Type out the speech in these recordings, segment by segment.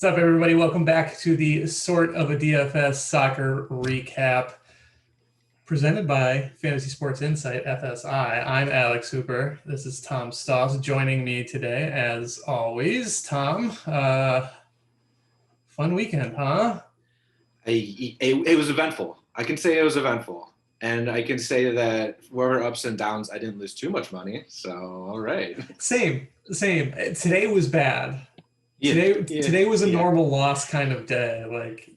What's up, everybody? Welcome back to the Sort of a DFS Soccer Recap presented by Fantasy Sports Insight, FSI. I'm Alex Hooper. This is Tom Stoss joining me today, as always. Tom, fun weekend, huh? It was eventful. I can say it was eventful. And I can say that were ups and downs, I didn't lose too much money. So, all right. Same. Today was bad. Yeah, Today was a normal loss kind of day. Like,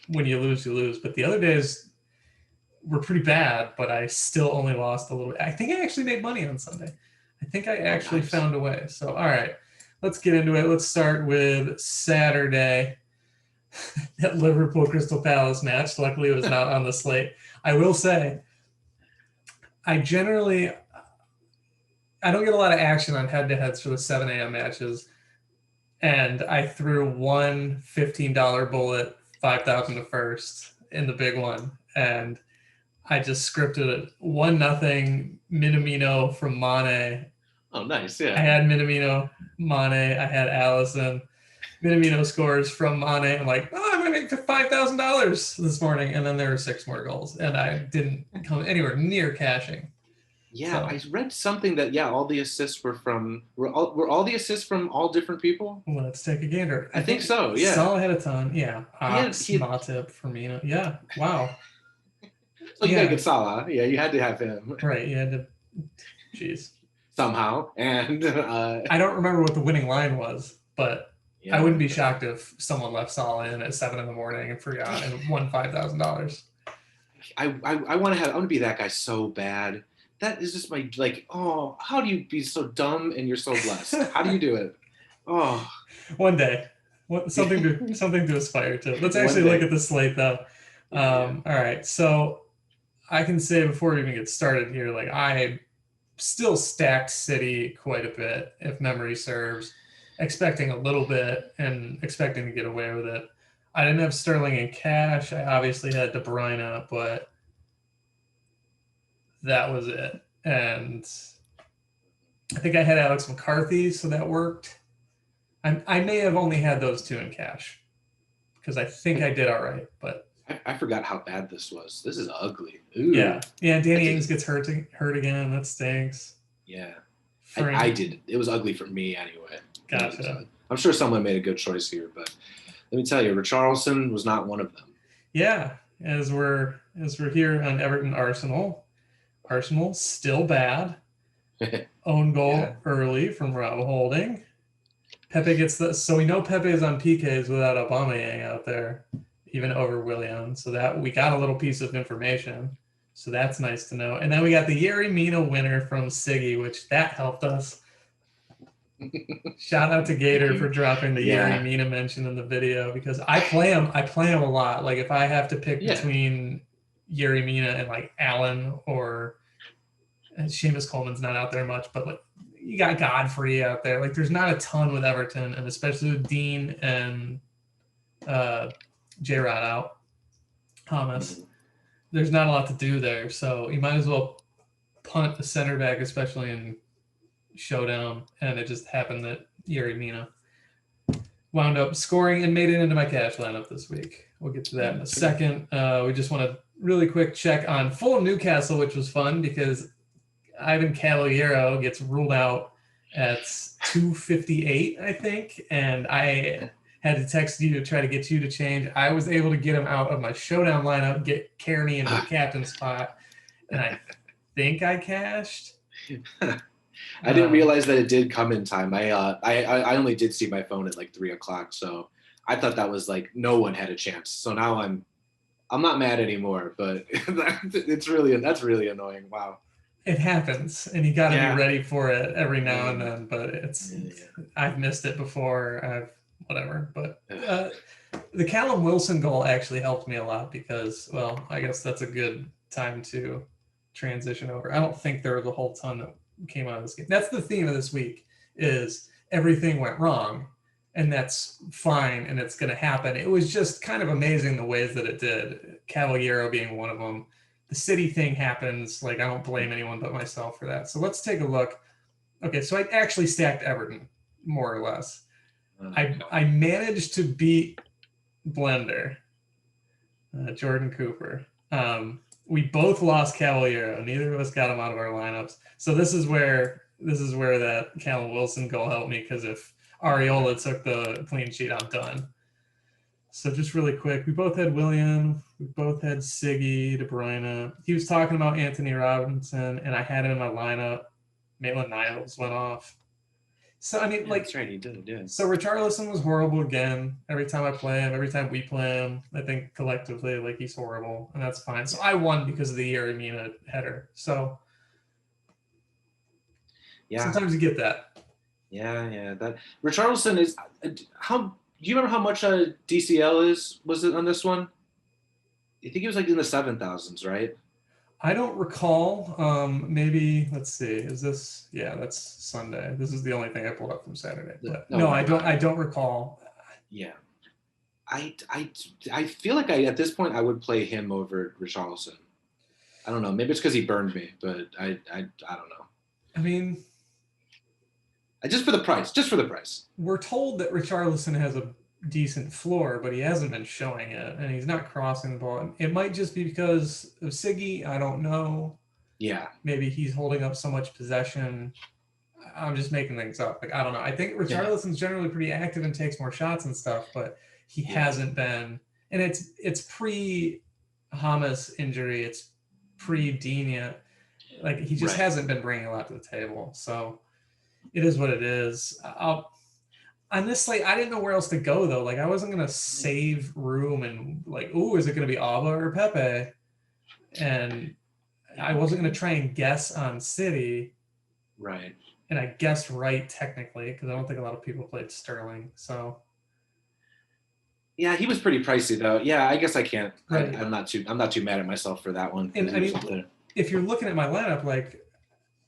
when you lose, you lose. But the other days were pretty bad, but I still only lost a little bit. I think I actually made money on Sunday. I think I actually found a way. So, all right, let's get into it. Let's start with Saturday. That Liverpool Crystal Palace match. Luckily, it was not on the slate. I will say, I don't get a lot of action on head-to-heads for the 7 a.m. matches. And I threw one $15 bullet, 5,000 to first in the big one. And I just scripted it 1-0 Minamino from Mane. Oh, nice. Yeah. I had Minamino, Mane. I had Allison. Minamino scores from Mane. I'm like, I'm going to make $5,000 this morning. And then there were 6 more goals. And I didn't come anywhere near cashing. Yeah, so. I read something that all the assists were all the assists from all different people. Let's take a gander. I think so. Yeah, Salah had a ton. Yeah, Matip, Firmino. Yeah, wow. So you gotta get Salah. Yeah, you had to have him. Right, you had to. Jeez. Somehow, and I don't remember what the winning line was, but I wouldn't be shocked if someone left Salah in at 7 a.m. and forgot and won $5,000. I want to be that guy so bad. That is just how do you be so dumb and you're so blessed? How do you do it? Oh, one day, something to aspire to. Let's actually look at the slate though. All right, so I can say before we even get started here, I still stacked City quite a bit, if memory serves, expecting a little bit and expecting to get away with it. I didn't have Sterling in cash. I obviously had De Bruyne, but that was it. And I think I had Alex McCarthy, so that worked. I may have only had those 2 in cash because I think I did all right, but I forgot how bad this was. This is ugly. Ooh. Yeah. Danny Ings gets hurt again. That stinks. Yeah. I did. It was ugly for me anyway. Gotcha. I'm sure someone made a good choice here, but let me tell you, Richarlison was not one of them. Yeah. As we're here on Everton Arsenal still bad. Own goal early from Rob Holding. Pepe gets so we know Pepe is on PKs without Aubameyang out there, even over Willian. So that we got a little piece of information. So that's nice to know. And then we got the Giroud Mina winner from Siggy, which that helped us. Shout out to Gator for dropping the Giroud Mina mention in the video because I play him a lot. Like if I have to pick between Giroud Mina and Allen or Seamus Coleman's not out there much, but you got Godfrey out there. There's not a ton with Everton, and especially with Dean and J-Rod out, Thomas. There's not a lot to do there, so you might as well punt the center back, especially in Showdown, and it just happened that Giroud Mina wound up scoring and made it into my cash lineup this week. We'll get to that in a second. We just want to really quick check on Fulham Newcastle, which was fun because Ivan Caballero gets ruled out at 2:58, I think, and I had to text you to try to get you to change. I was able to get him out of my Showdown lineup, get Kearney into the captain spot, and I think I cashed. I didn't realize that it did come in time. I only did see my phone at 3:00, so I thought that was no one had a chance. So now I'm not mad anymore, but that's really annoying. Wow. It happens, and you got to be ready for it every now and then. But I've missed it before. Whatever. But the Callum Wilson goal actually helped me a lot because, well, I guess that's a good time to transition over. I don't think there was a whole ton that came out of this game. That's the theme of this week is everything went wrong, and that's fine, and it's going to happen. It was just kind of amazing the ways that it did. Caballero being one of them. The City thing happens. I don't blame anyone but myself for that. So let's take a look. Okay, so I actually stacked Everton, more or less. I managed to beat Blender, Jordan Cooper. We both lost Caballero. Neither of us got him out of our lineups. So this is where that Callum Wilson goal helped me, because if Areola took the clean sheet, I'm done. So just really quick, we both had Willian, we both had Siggy, De Bruyne. He was talking about Anthony Robinson, and I had him in my lineup. Maitland-Niles went off. So, I mean, that's right, he did, yeah. So Richarlison was horrible again. Every time I play him, every time we play him, I think collectively, like, he's horrible, and that's fine. So I won because of the Yerry Mina header. So sometimes you get that. Yeah. That Richarlison is how. Do you remember how much DCL was it on this one? I think it was like in the 7,000s, right? I don't recall. Maybe, let's see. Is this? Yeah, that's Sunday. This is the only thing I pulled up from Saturday. But I don't recall. Yeah, I feel like at this point I would play him over Richarlison. I don't know. Maybe it's because he burned me, but I don't know. I mean, just for the price. We're told that Richarlison has a decent floor, but he hasn't been showing it, and he's not crossing the ball. It might just be because of Siggy. I don't know. Yeah. Maybe he's holding up so much possession. I'm just making things up. Like, I don't know. I think Richarlison's generally pretty active and takes more shots and stuff, but he hasn't been. And it's pre-Hamas injury. It's pre-Dina. Like, he just hasn't been bringing a lot to the table. So it is what it is. On this slate, I didn't know where else to go, though. Like, I wasn't going to save room and, like, ooh, is it going to be Alba or Pepe? And I wasn't going to try and guess on City. Right. And I guessed right, technically, because I don't think a lot of people played Sterling. So. Yeah, he was pretty pricey, though. Yeah, I guess I can't. Right. I'm not too mad at myself for that one. And, I mean, if you're looking at my lineup, like,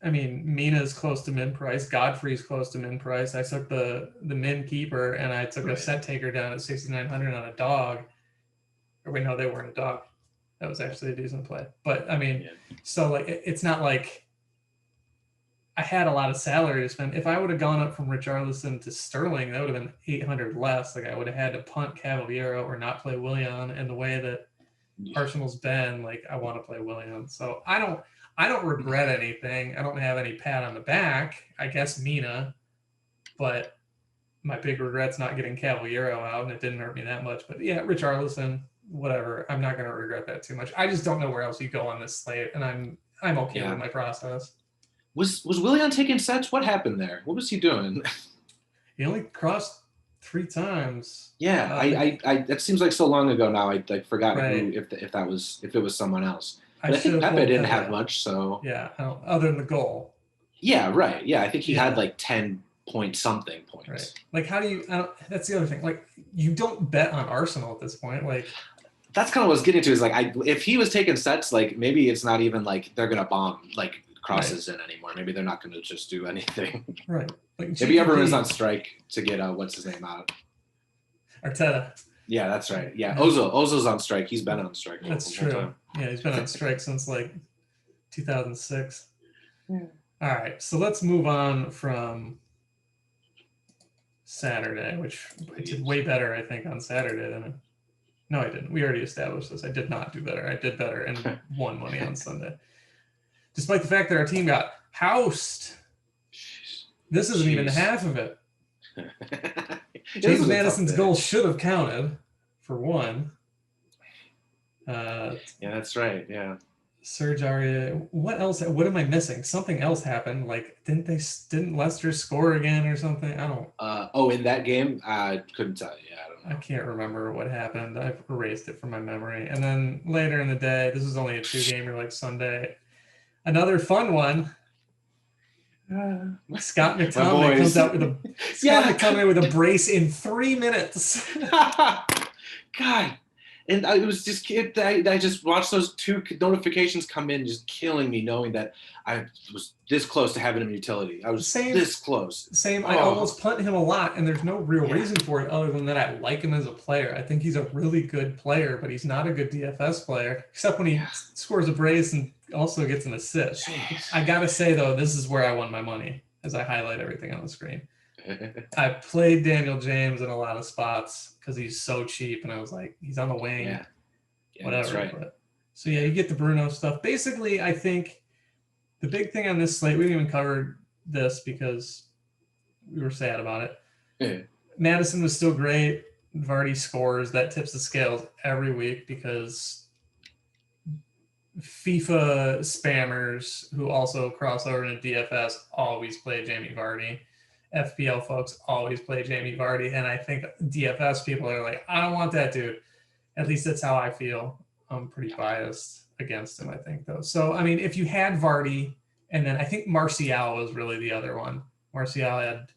I mean, Mina's close to min price. Godfrey's close to min price. I took the min keeper, and I took a set taker down at 6,900 on a dog. Or wait, no, they weren't a dog. That was actually a decent play. But, I mean, so, like, it's not like I had a lot of salary to spend. If I would have gone up from Richarlison to Sterling, that would have been 800 less. Like, I would have had to punt Caballero or not play Willian. And the way that Arsenal's been, like, I want to play Willian. So I don't regret anything. I don't have any pat on the back. I guess Mina, but my big regret's not getting Caballero out, and it didn't hurt me that much. But yeah, Richarlison, whatever. I'm not going to regret that too much. I just don't know where else you go on this slate, and I'm okay with my process. Was Willian taking sets? What happened there? What was he doing? He only crossed 3 times. Yeah, I that seems like so long ago now. I forgot who, if it was someone else. But I think Pepe didn't have much, so yeah, other than the goal. Yeah, right. Yeah, I think he had like 10 point something points. Right. Like, how do you? That's the other thing. Like, you don't bet on Arsenal at this point. Like, that's kind of what I was getting to. Is like, if he was taking sets, like maybe it's not even like they're gonna bomb like crosses in anymore. Maybe they're not gonna just do anything. Right. Like, maybe everyone's on strike to get what's his name out. Arteta. Yeah, that's right. Yeah, Ozil's on strike. He's been on strike. That's true. Yeah, he's been on strike since like 2006. Yeah. All right, so let's move on from Saturday, which I did way better, I think, on Saturday than it. No, I didn't. We already established this. I did not do better. I did better and won money on Sunday, despite the fact that our team got housed. This isn't even half of it. James Maddison's goal should have counted for one. Yeah, that's right. Yeah. Serge Aurier. What else? What am I missing? Something else happened. Like, didn't Leicester score again or something? I don't. In that game, I couldn't tell you. I don't know. I can't remember what happened. I've erased it from my memory. And then later in the day, this was only a 2-gamer like Sunday. Another fun one. Scott McTominay comes out with McTominay with a brace in 3 minutes. God, and I was just I just watched those 2 notifications come in, just killing me, knowing that I was this close to having him utility. I was this close. Same. I almost punt him a lot, and there's no real reason for it other than that I like him as a player. I think he's a really good player, but he's not a good DFS player, except when he scores a brace and also gets an assist. Jeez. I gotta say though, this is where I won my money, as I highlight everything on the screen. I played Daniel James in a lot of spots because he's so cheap, and I was like, he's on the wing, Yeah, whatever. that's right. But, so yeah, you get the Bruno stuff. Basically, I think the big thing on this slate, we didn't even cover this because we were sad about it. Yeah. Madison was still great. Vardy scores. That tips the scales every week because FIFA spammers who also cross over into DFS always play Jamie Vardy. FPL folks always play Jamie Vardy. And I think DFS people are like, I don't want that dude. At least that's how I feel. I'm pretty biased against him, I think, though. So, I mean, if you had Vardy, and then I think Martial was really the other one. Martial had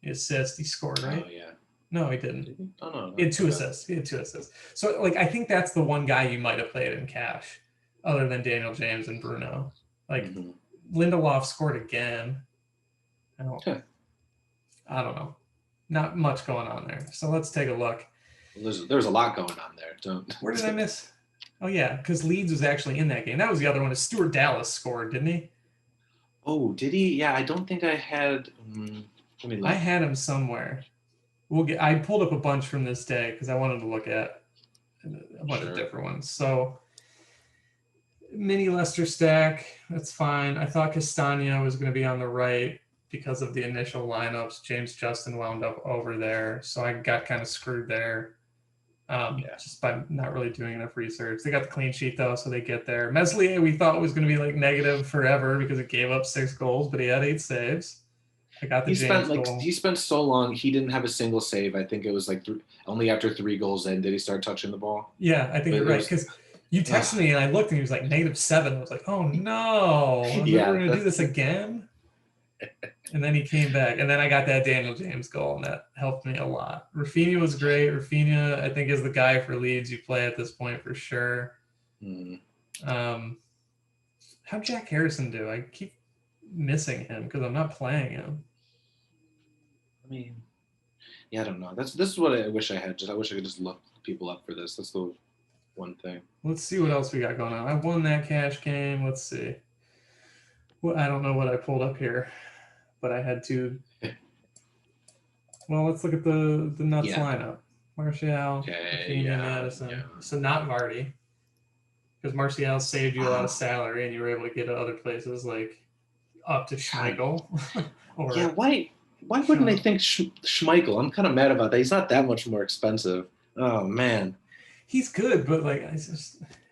assist. He scored, right? Oh, yeah. No, he didn't. Did he? Oh, no. He had 2 assists. He had 2 assists. So, like, I think that's the one guy you might have played in cash, other than Daniel James and Bruno. Like, Lindelof scored again. I don't know. Not much going on there. So let's take a look. There's a lot going on there. Where did I miss? Oh, yeah, because Leeds was actually in that game. That was the other one. Stuart Dallas scored, didn't he? Oh, did he? Yeah, I don't think I had. Let me look. I had him somewhere. I pulled up a bunch from this day because I wanted to look at a bunch of different ones. So, mini Leicester stack, that's fine. I thought Castagna was going to be on the right because of the initial lineups. James Justin wound up over there, so I got kind of screwed there. Just by not really doing enough research. They got the clean sheet though, so they get there. Meslier, we thought was going to be like negative forever because it gave up 6 goals, but he had 8 saves. I got the he spent so long. He didn't have a single save. I think it was like only after 3 goals in did he start touching the ball. Yeah, I think you're right because you texted me and I looked and he was like -7. I was like, oh no, we're going to do this again. And then he came back, and then I got that Daniel James goal, and that helped me a lot. Rafinha was great. Rafinha, I think, is the guy for Leeds you play at this point for sure. How'd Jack Harrison do? I keep missing him because I'm not playing him. I mean, yeah, I don't know. This is what I wish I had. I wish I could just look people up for this. That's the one thing. Let's see what else we got going on. I won that cash game. Let's see. Well, I don't know what I pulled up here, but I had to. Well, let's look at the nuts lineup. Martial, Rafinha, Madison. Yeah. So not Vardy, because Martial saved you a lot of salary, and you were able to get to other places like up to Schmeichel. Why wouldn't they think Schmeichel? I'm kind of mad about that. He's not that much more expensive. Oh man, he's good, but like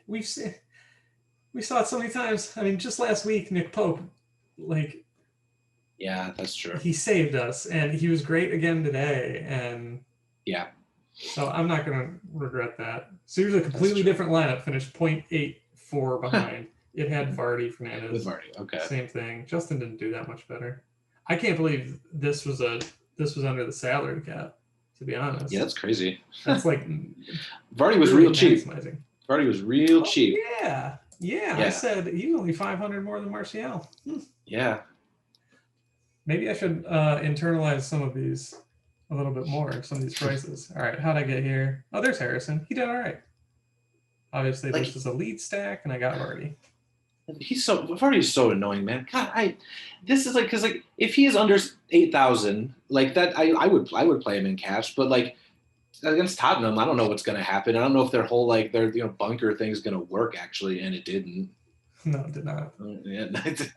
we saw it so many times. I mean, just last week, Nick Pope, like. Yeah, that's true. He saved us, and he was great again today. And yeah, so I'm not going to regret that. So here's a completely different lineup. Finished 0.84 behind. It had Vardy, Fernandez. With Vardy, okay. Same thing. Justin didn't do that much better. I can't believe this was under the salary cap. To be honest. Yeah, that's crazy. That's like Vardy was real cheap. Vardy was real cheap. Yeah. I said he's only 500 more than Martial. Yeah. Maybe I should internalize some of these a little bit more, some of these prices. All right, how'd I get here? Oh, there's Harrison. He did all right. Obviously, this is a lead stack, and I got Vardy. Vardy's so annoying, man. God, this is like because like if he is under 8,000, like that, I would play him in cash, but like against Tottenham, I don't know what's gonna happen. I don't know if their whole like their bunker thing is gonna work actually, and it didn't. No, it did not. Yeah,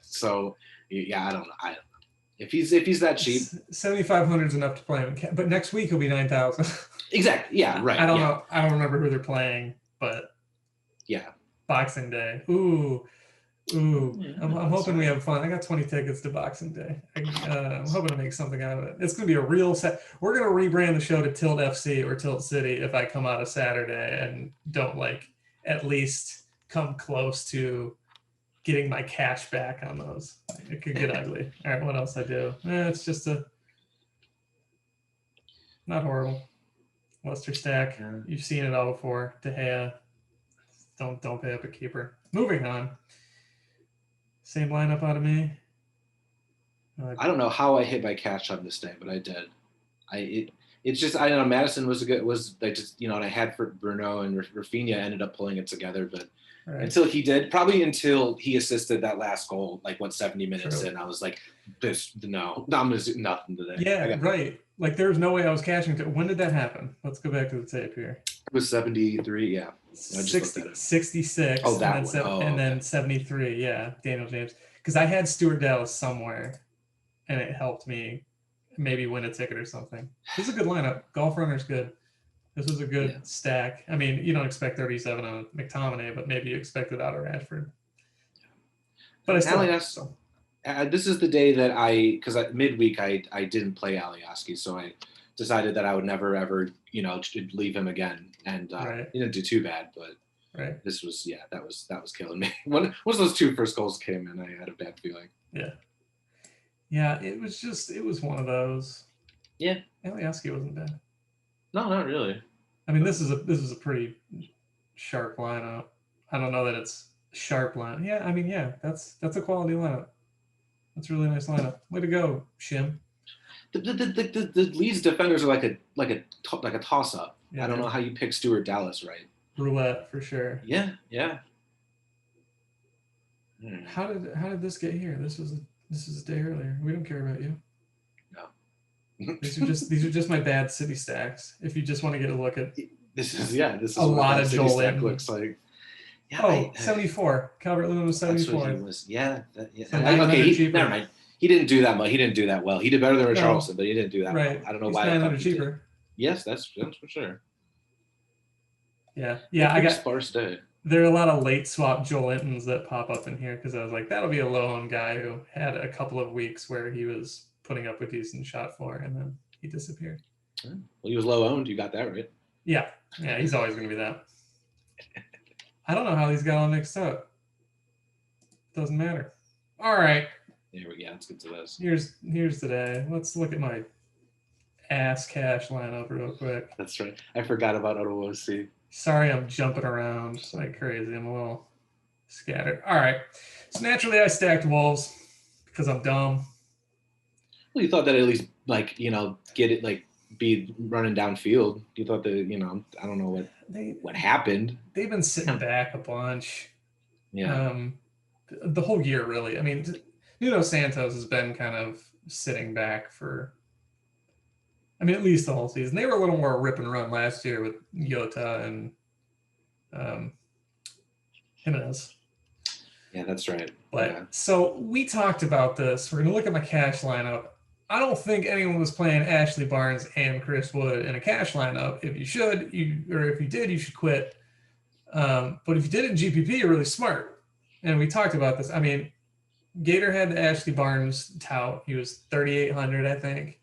so yeah, I don't know. If he's that cheap, 7,500 is enough to play him. But next week he'll be 9,000. Exactly. Yeah. Right. I don't know. I don't remember who they're playing, but yeah. Boxing Day. Ooh. I'm hoping we have fun. I got 20 tickets to Boxing Day. I'm hoping to make something out of it. It's going to be a real set. We're going to rebrand the show to Tilt FC or Tilt City if I come out of Saturday and don't at least come close to getting my cash back on those. It could get ugly. All right, what else I do? It's just not horrible. Leicester stack. Yeah. You've seen it all before. De Gea. Don't pay up a keeper. Moving on. Same lineup out of me. I don't know how I hit my cash on this day, but I did. it's just, I don't know, Madison was and I had for Bruno and Rafinha ended up pulling it together, but until he assisted that last goal, like 70 minutes in, I was like, I'm gonna do nothing today. Yeah, right. Like there was no way I was cashing. When did that happen? Let's go back to the tape here. It was 73, yeah. 66. Oh, that and then 73, yeah, Daniel James. Because I had Stuart Dallas somewhere, and it helped me maybe win a ticket or something. This is a good lineup. Golf Runner's good. This was a good stack. I mean, you don't expect 37 on McTominay, but maybe you expect it out of Rashford. But this is the day that because midweek I didn't play Alioski, so I decided that I would never ever leave him again, and he didn't do too bad, but this was that was killing me. Once those two first goals came in, I had a bad feeling. Yeah, it was one of those. Yeah, Alioski wasn't bad. No, not really. I mean, this is a pretty sharp lineup. I don't know that it's sharp line. Yeah, I mean, that's a quality lineup. That's a really nice lineup. Way to go, Shim. The Leeds defenders are like a toss up. I don't know how you pick Stuart Dallas right. Roulette for sure. Yeah. How did this get here? This was a day earlier. We don't care about you. No. These are just my bad city stacks. If you just want to get a look at this is a lot of Joel stack looks like. Yeah, 74. Calvert-Lewin was 74. Okay, never mind. He didn't do that much. He didn't do that well. He did better than Richarlison, but he didn't do that well. I don't know why. 900 cheaper. Yes, that's for sure. Yeah. I got sparse day. There are a lot of late swap Joel Intons that pop up in here because I was like, that'll be a low-owned guy who had a couple of weeks where he was putting up a decent shot floor, and then he disappeared. Well, he was low-owned. You got that right. Yeah, he's always going to be that. I don't know how these got all mixed up. Doesn't matter. All right. Let's get to this. Here's today. Let's look at my ass cash lineup real quick. That's right. I forgot about OOC. Sorry, I'm jumping around like crazy. I'm a little scattered. All right. So naturally, I stacked Wolves because I'm dumb. Well, you thought that at least get it be running downfield. You thought that I don't know what happened. They've been sitting back a bunch. Yeah. The whole year, really. I mean, Nuno Santos has been kind of sitting back for. I mean, at least the whole season. They were a little more rip and run last year with Jota and Jimenez. Yeah, that's right. But so we talked about this. We're going to look at my cash lineup. I don't think anyone was playing Ashley Barnes and Chris Wood in a cash lineup. If you did, you should quit. But if you did it in GPP, you're really smart. And we talked about this. I mean, Gator had the Ashley Barnes tout. He was 3,800, I think.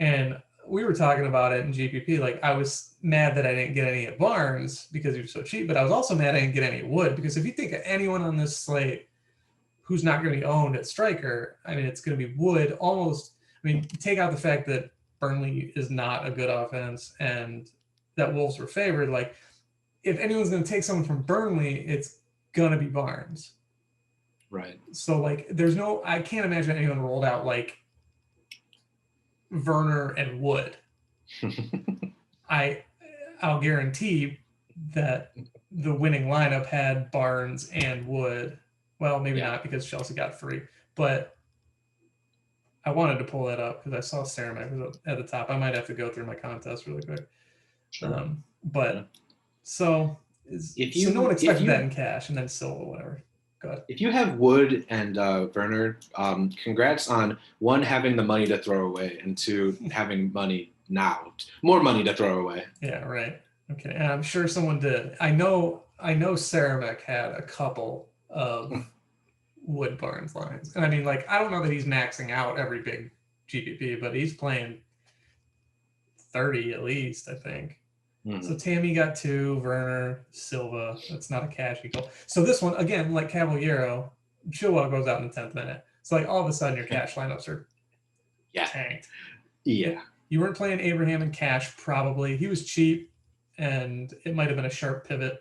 And we were talking about it in GPP. Like, I was mad that I didn't get any at Barnes because he was so cheap, but I was also mad I didn't get any at Wood because if you think of anyone on this slate who's not going to be owned at striker, I mean, it's going to be Wood almost. I mean, take out the fact that Burnley is not a good offense and that Wolves were favored. Like, if anyone's going to take someone from Burnley, it's going to be Barnes. Right. So, I can't imagine anyone rolled out like Werner and Wood. I'll guarantee that the winning lineup had Barnes and Wood. Well, maybe not because Chelsea got free, but I wanted to pull that up because I saw Ceramic at the top. I might have to go through my contest really quick. Sure. So no one expected that in cash, and then Silva, whatever. Go ahead. If you have Wood and Werner, congrats on one, having the money to throw away, and two, having more money to throw away. Yeah, right. Okay, and I'm sure someone did. I know Ceramic had a couple of Wood Barnes lines, and I mean, I don't know that he's maxing out every big GPP, but he's playing 30 at least, I think. So Tammy got 2, Werner, Silva. That's not a cash equal. So this one, again, like Caballero, Chilwell goes out in the 10th minute. So all of a sudden your cash lineups are tanked. Yeah. You weren't playing Abraham in cash, probably. He was cheap, and it might have been a sharp pivot.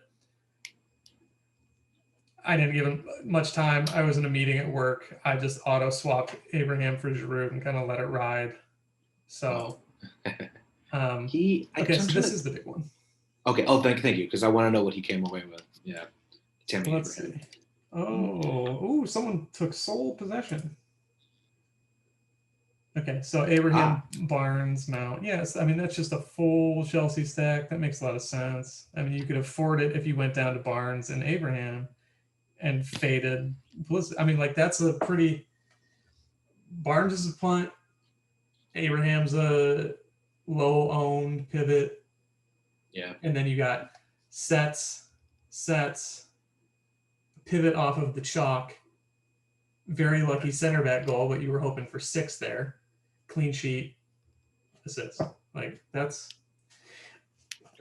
I didn't give him much time. I was in a meeting at work. I just auto-swapped Abraham for Giroud and kind of let it ride. So... Okay, so this is the big one. Okay. Oh, thank you, because I want to know what he came away with. Yeah. Tammy. Let's see. Oh, someone took sole possession. Okay, so Abraham, Barnes, Mount. Yes, I mean, that's just a full Chelsea stack. That makes a lot of sense. I mean, you could afford it if you went down to Barnes and Abraham and faded. I mean, like, that's a pretty... Barnes is a punt. Abraham's a low-owned pivot. Yeah. And then you got sets, pivot off of the chalk. Very lucky center back goal, but you were hoping for 6 there. Clean sheet, assist. Like, that's...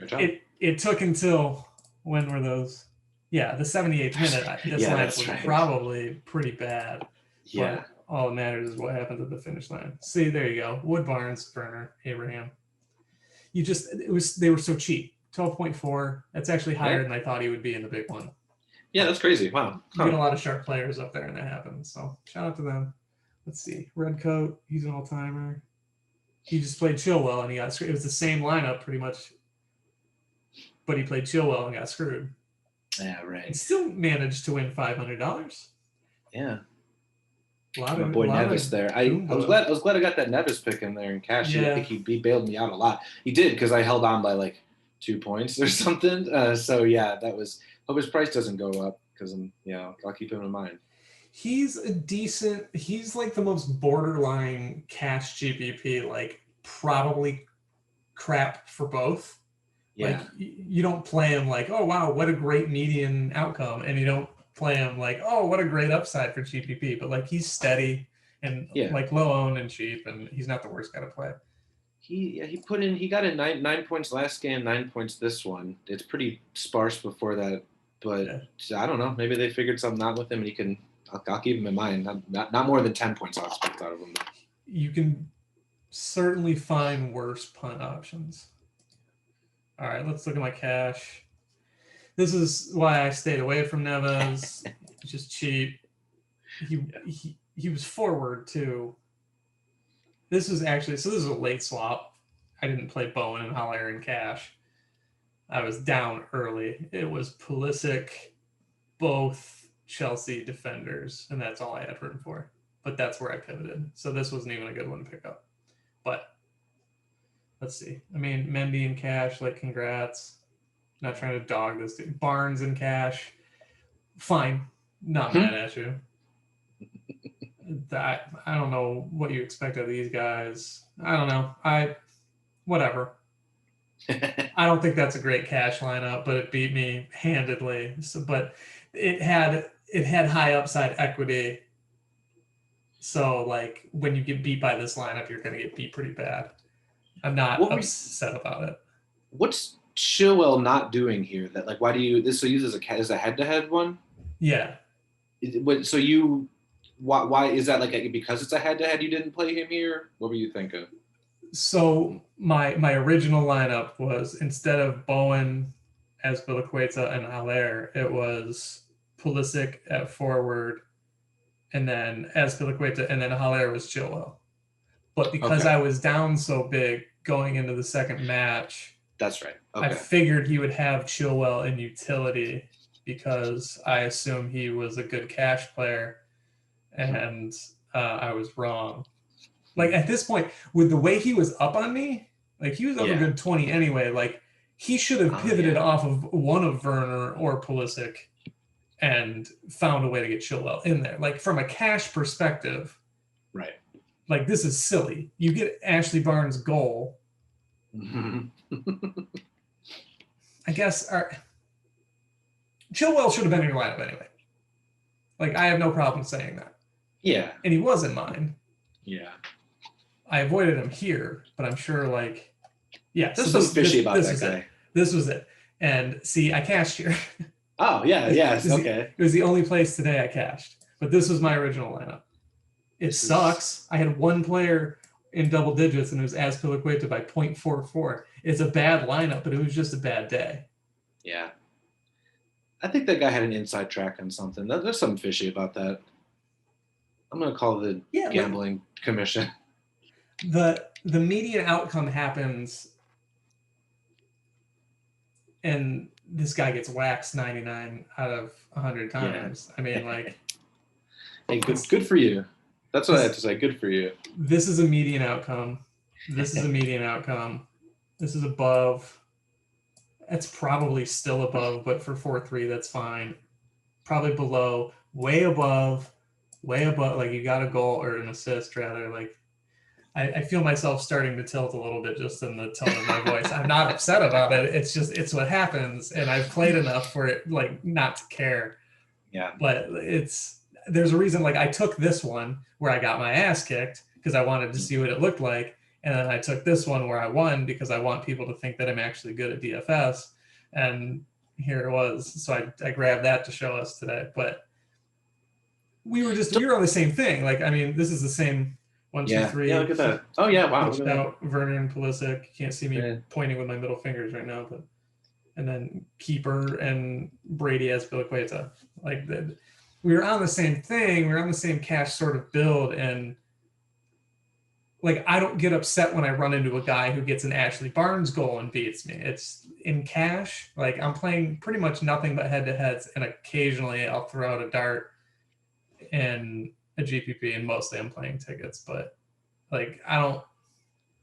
It took until... When were those? Yeah, the 78th minute. This line was probably pretty bad. Yeah. But all that matters is what happens at the finish line. See, there you go. Wood, Barnes, Burner, Abraham. They were so cheap. 12.4. That's actually higher than I thought he would be in the big one. Yeah, that's crazy. Wow. You get a lot of sharp players up there, and that happens. So shout out to them. Let's see. Redcoat, he's an all-timer. He just played Chilwell, and he got screwed. It was the same lineup pretty much, but he played Chilwell and got screwed. Yeah, right. And still managed to win $500. Yeah. My boy Neves there. I was glad I got that Neves pick in there in cash. Yeah. I think he bailed me out a lot. He did, because I held on by like 2 points or something. So yeah, that was. Hope his price doesn't go up, because I'll keep him in mind. He's like the most borderline cash GPP, like probably crap for both. Yeah. Like, you don't play him like, oh wow, what a great median outcome, and you don't play him like, oh, what a great upside for GPP. But like, he's steady and like low owned and cheap, and he's not the worst guy to play. He got in 9 points last game, 9 points this one. It's pretty sparse before that, but I don't know. Maybe they figured something out with him, and he can. I'll keep him in mind. Not more than 10 points I'll expect out of him. You can certainly find worse punt options. All right, let's look at my cash. This is why I stayed away from Neves. It's just cheap. He was forward too. This is a late swap. I didn't play Bowen and Haller in cash. I was down early. It was Pulisic, both Chelsea defenders, and that's all I had room for. But that's where I pivoted. So this wasn't even a good one to pick up. But let's see. I mean, Mendy in cash, like, congrats. Not trying to dog this dude. Barnes in cash. Fine. Not mad at you. I don't know what you expect of these guys. I don't know. Whatever. I don't think that's a great cash lineup, but it beat me handedly. But it had high upside equity. So like, when you get beat by this lineup, you're going to get beat pretty bad. I'm not upset about it. What's Chilwell not doing here? That, like, why do you this? So use as a head-to-head one? Yeah. So you. Why is that, like, because it's a head-to-head you didn't play him here? What were you thinking? So my original lineup was, instead of Bowen, Azpilicueta, and Haller, it was Pulisic at forward, and then Azpilicueta, and then Haller was Chilwell. But because I was down so big going into the second match, that's right. Okay. I figured he would have Chilwell in utility, because I assume he was a good cash player. And I was wrong. Like, at this point, with the way he was up on me, like, he was up a good 20 anyway. Like, he should have pivoted off of one of Werner or Pulisic and found a way to get Chilwell in there. Like, from a cash perspective, right? Like, this is silly. You get Ashley Barnes' goal. I guess Chilwell should have been in your lineup anyway. Like, I have no problem saying that. Yeah. And he was in mine. Yeah. I avoided him here, but I'm sure, like, There's something fishy about that guy. This was it. And see, I cashed here. Oh, yeah, yes, okay. It was the only place today I cashed. But this was my original lineup. It sucks. I had one player in double digits, and it was Azpilicueta by 0.44. It's a bad lineup, but it was just a bad day. Yeah. I think that guy had an inside track on something. There's something fishy about that. I'm going to call the gambling commission. The median outcome happens and this guy gets waxed 99 out of 100 times. I mean, like, hey, good for you. That's what I have to say. Good for you. This is a median outcome. This is a median outcome. This is above. It's probably still above, but for 4-3, that's fine. Probably below, way above. Like, you got a goal or an assist, rather. Like, I feel myself starting to tilt a little bit just in the tone of my voice. I'm not upset about it. It's what happens. And I've played enough for it, like, not to care. Yeah. But there's a reason, like, I took this one where I got my ass kicked because I wanted to see what it looked like. And then I took this one where I won because I want people to think that I'm actually good at DFS. And here it was. So I grabbed that to show us today. But we were on the same thing. Like, I mean, this is the same 1, 2, 3. Yeah, look at that. Oh, yeah, wow. Look at that. Werner and Pulisic. You can't see me pointing with my middle fingers right now. But and then keeper and Brady as Azpilicueta. Like, we were on the same thing. We were on the same cash sort of build. And, like, I don't get upset when I run into a guy who gets an Ashley Barnes goal and beats me. It's in cash. Like, I'm playing pretty much nothing but head-to-heads, and occasionally I'll throw out a dart and a GPP, and mostly I'm playing tickets. But, like, I don't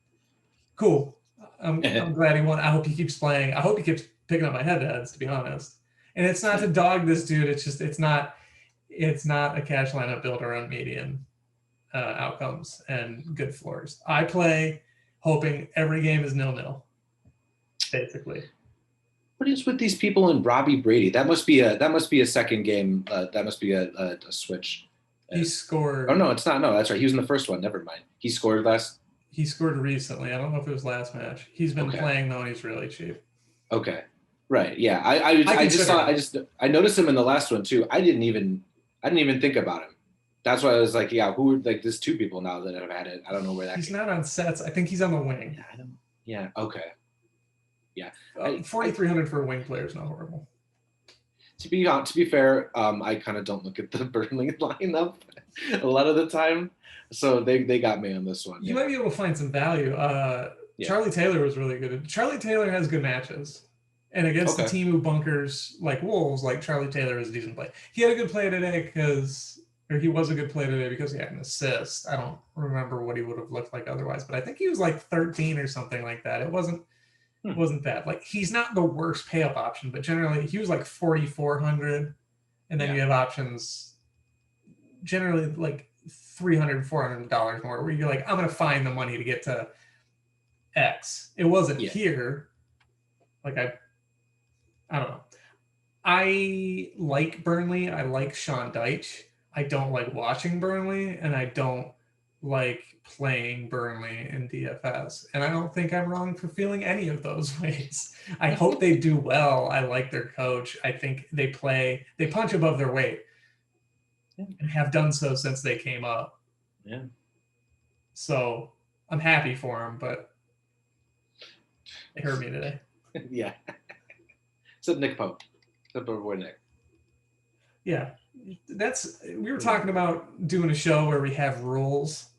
– cool. I'm glad he won. I hope he keeps playing. I hope he keeps picking up my head-to-heads, to be honest. And it's not to dog this dude. It's just it's not a cash lineup built around median outcomes and good floors. I play hoping every game is 0-0, basically. What is with these people in Robbie Brady? That must be a second game. That must be a switch. He scored. Oh no, it's not. No, that's right. He was in the first one. Never mind. He scored recently. I don't know if it was last match. He's been playing though, and he's really cheap. Okay. Right. Yeah. I noticed him in the last one too. I didn't even think about him. That's why I was like, yeah, there's two people now that have had it. I don't know where that. He's not on sets. I think he's on the wing. Yeah. Okay. Yeah. 4,300 for a wing player is not horrible. To be fair, I kind of don't look at the Burnley lineup a lot of the time, so they got me on this one. You might be able to find some value. Charlie Taylor was really good. Charlie Taylor has good matches. And against the team who bunkers like Wolves, like Charlie Taylor is a decent play. He had a good play today he was a good play today because he had an assist. I don't remember what he would have looked like otherwise, but I think he was like 13 or something like that. It wasn't bad. Like, he's not the worst pay up option, but generally he was like 4,400, and then you have options generally like $300, $400 more, where you're like, I'm gonna find the money to get to X. It wasn't here. Like, I don't know. I like Burnley. I like Sean Dyche. I don't like watching Burnley, and I don't like playing Burnley in DFS. And I don't think I'm wrong for feeling any of those ways. I hope they do well. I like their coach. I think they punch above their weight and have done so since they came up. Yeah. So I'm happy for them, but it hurt me today. Yeah. Except Nick Pope. Except our boy Nick. Yeah. We were talking about doing a show where we have rules.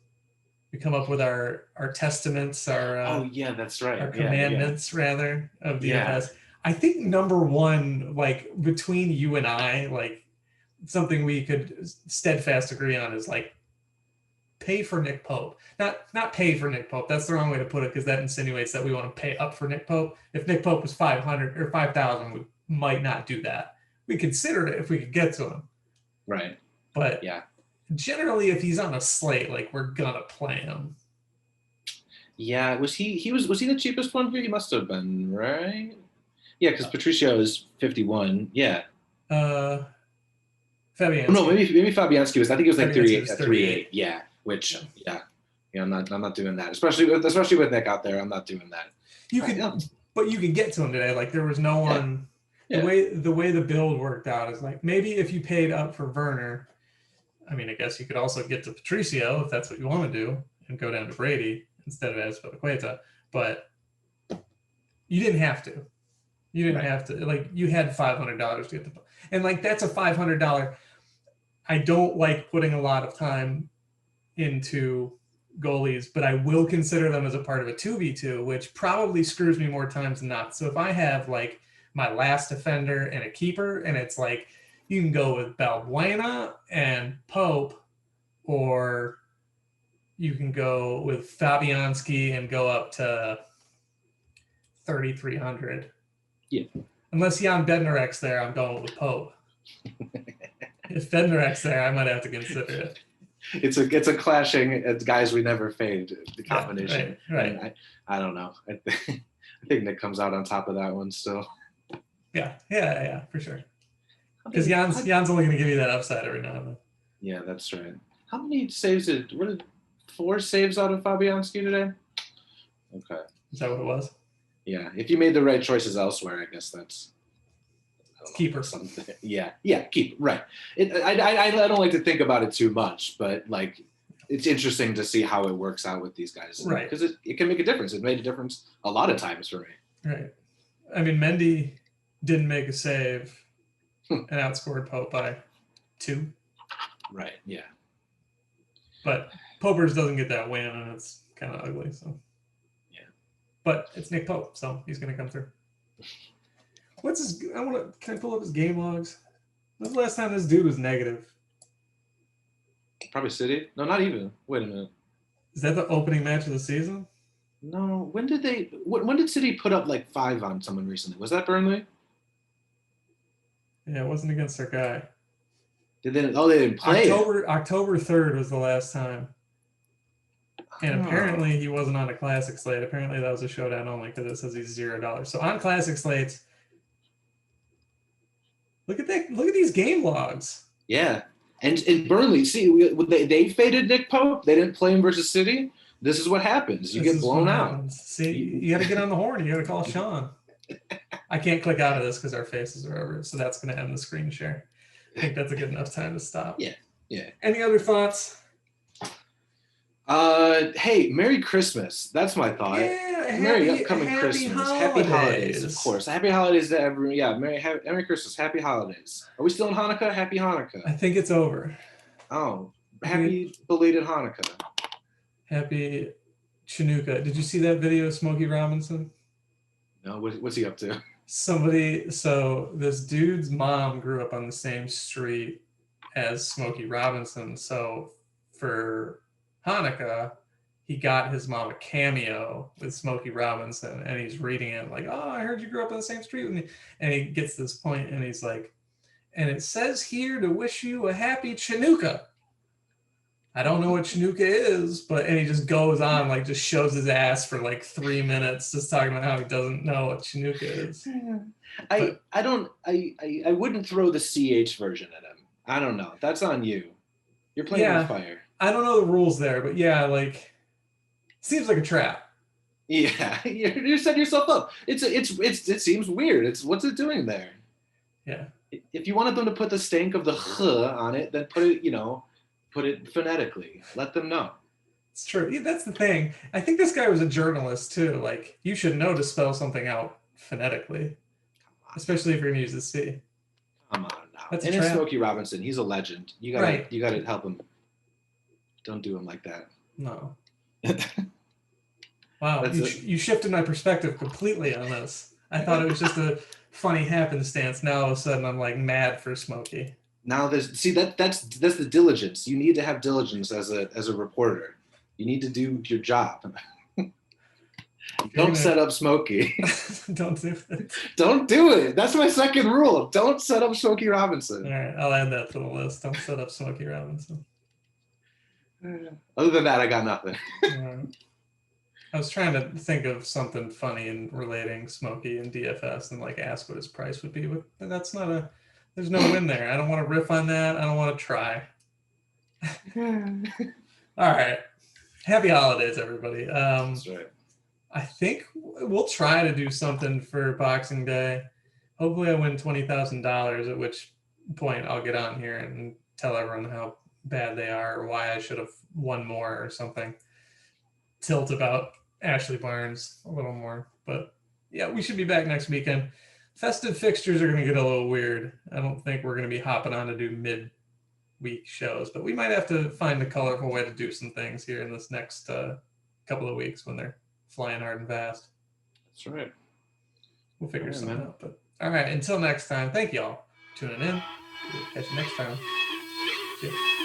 We come up with our testaments, that's right. Our commandments rather of DFS. Yeah. I think number one, like, between you and I, like, something we could steadfast agree on is, like, pay for Nick Pope. Not pay for Nick Pope. That's the wrong way to put it, because that insinuates that we want to pay up for Nick Pope. If Nick Pope was 500 or 5,000, we might not do that. We considered it if we could get to him. Right. But generally, if he's on a slate, like, we're gonna play him. Yeah, was he the cheapest one here? He must have been, right? Yeah, because Patricio is 51. Yeah. Fabianski. No, maybe Fabianski was. I think it was like 38. Yeah, which I'm not doing that. Especially with Nick out there, I'm not doing that. But you could get to him today. Like, there was no one. Yeah. The way the build worked out is, like, maybe if you paid up for Werner, I mean, I guess you could also get to Patricio if that's what you want to do and go down to Brady instead of Azpilicueta. But you didn't have to. You didn't have to. Like, you had $500 to get the, and, like, that's a $500. I don't like putting a lot of time into goalies, but I will consider them as a part of a 2v2, which probably screws me more times than not. So if I have, like, my last defender and a keeper, and it's like you can go with Balbuena and Pope, or you can go with Fabianski and go up to 3,300. Yeah. Unless Jan Bednarek's there, I'm going with Pope. If Bednarek's there, I might have to consider it. It's a clashing guys we never fade the combination. Yeah, right. I don't know. I think Nick comes out on top of that one still. Yeah, for sure. Because Jan's only going to give you that upside every now and then. Yeah, that's right. How many saves did 4 saves out of Fabianski today? Okay. Is that what it was? Yeah. If you made the right choices elsewhere, I guess that's keeper. Something. Yeah, keeper. Right. I don't like to think about it too much, but like it's interesting to see how it works out with these guys. Right. Because it can make a difference. It made a difference a lot of times for me. Right. I mean, Mendy didn't make a save and outscored Pope by 2. Right, yeah. But Popers doesn't get that win, and it's kind of ugly. So, yeah. But it's Nick Pope, so he's going to come through. What's his? Can I pull up his game logs? When's the last time this dude was negative? Probably City. No, not even. Wait a minute. Is that the opening match of the season? No. When did City put up like 5 on someone recently? Was that Burnley? Yeah, it wasn't against their guy. They didn't play. October 3rd was the last time. And apparently he wasn't on a classic slate. Apparently that was a showdown only because it says he's $0. So on classic slates, look at that. Look at these game logs. Yeah. And in Burnley, see, they faded Nick Pope. They didn't play him versus City. This is what happens. You get blown out. See, you got to get on the horn. You got to call Sean. I can't click out of this because our faces are over. So that's going to end the screen share. I think that's a good enough time to stop. Yeah. Any other thoughts? Hey, Merry Christmas. That's my thought. Yeah, Merry upcoming Christmas. Holidays. Happy holidays, of course. Happy holidays to everyone. Yeah, Merry Christmas. Happy holidays. Are we still in Hanukkah? Happy Hanukkah. I think it's over. Oh, happy belated Hanukkah. Happy Chinooka. Did you see that video of Smokey Robinson? No, what's he up to? So this dude's mom grew up on the same street as Smokey Robinson. So for Hanukkah, he got his mom a cameo with Smokey Robinson, and he's reading it like, "Oh, I heard you grew up on the same street with me." And he gets this point, and he's like, "And it says here to wish you a happy Chinooka." I don't know what Chinooka is, and he just goes on, like, just shows his ass for like 3 minutes, just talking about how he doesn't know what Chinooka is. I wouldn't throw the CH version at him. I don't know. That's on you. You're playing with fire. I don't know the rules there, but yeah, like, seems like a trap. Yeah, you set yourself up. It seems weird. What's it doing there? Yeah. If you wanted them to put the stank of the "h" on it, then put it phonetically. Let them know. It's true. Yeah, that's the thing. I think this guy was a journalist too. Like, you should know to spell something out phonetically, especially if you're gonna use the C. Come on now. And it's Smokey Robinson. He's a legend. You gotta help him. Don't do him like that. No. Wow, you shifted my perspective completely on this. I thought it was just a funny happenstance. Now all of a sudden I'm like mad for Smokey. Now that's the diligence. You need to have diligence as a reporter. You need to do your job. Don't set up Smokey. Don't do it. Don't do it. That's my second rule. Don't set up Smokey Robinson. All right, I'll add that to the list. Don't set up Smokey Robinson. Other than that, I got nothing. I was trying to think of something funny in relating Smokey and DFS and like ask what his price would be, but that's not there's no win there. I don't want to riff on that. I don't want to try. All right. Happy holidays, everybody. That's right. I think we'll try to do something for Boxing Day. Hopefully I win $20,000, at which point I'll get on here and tell everyone how bad they are or why I should have won more or something. Tilt about Ashley Barnes a little more. But yeah, we should be back next weekend. Festive fixtures are going to get a little weird. I don't think we're going to be hopping on to do mid-week shows, but we might have to find a colorful way to do some things here in this next couple of weeks when they're flying hard and fast. That's right. We'll figure something out. But All right. Until next time, thank y'all for tuning in. We'll catch you next time. See ya.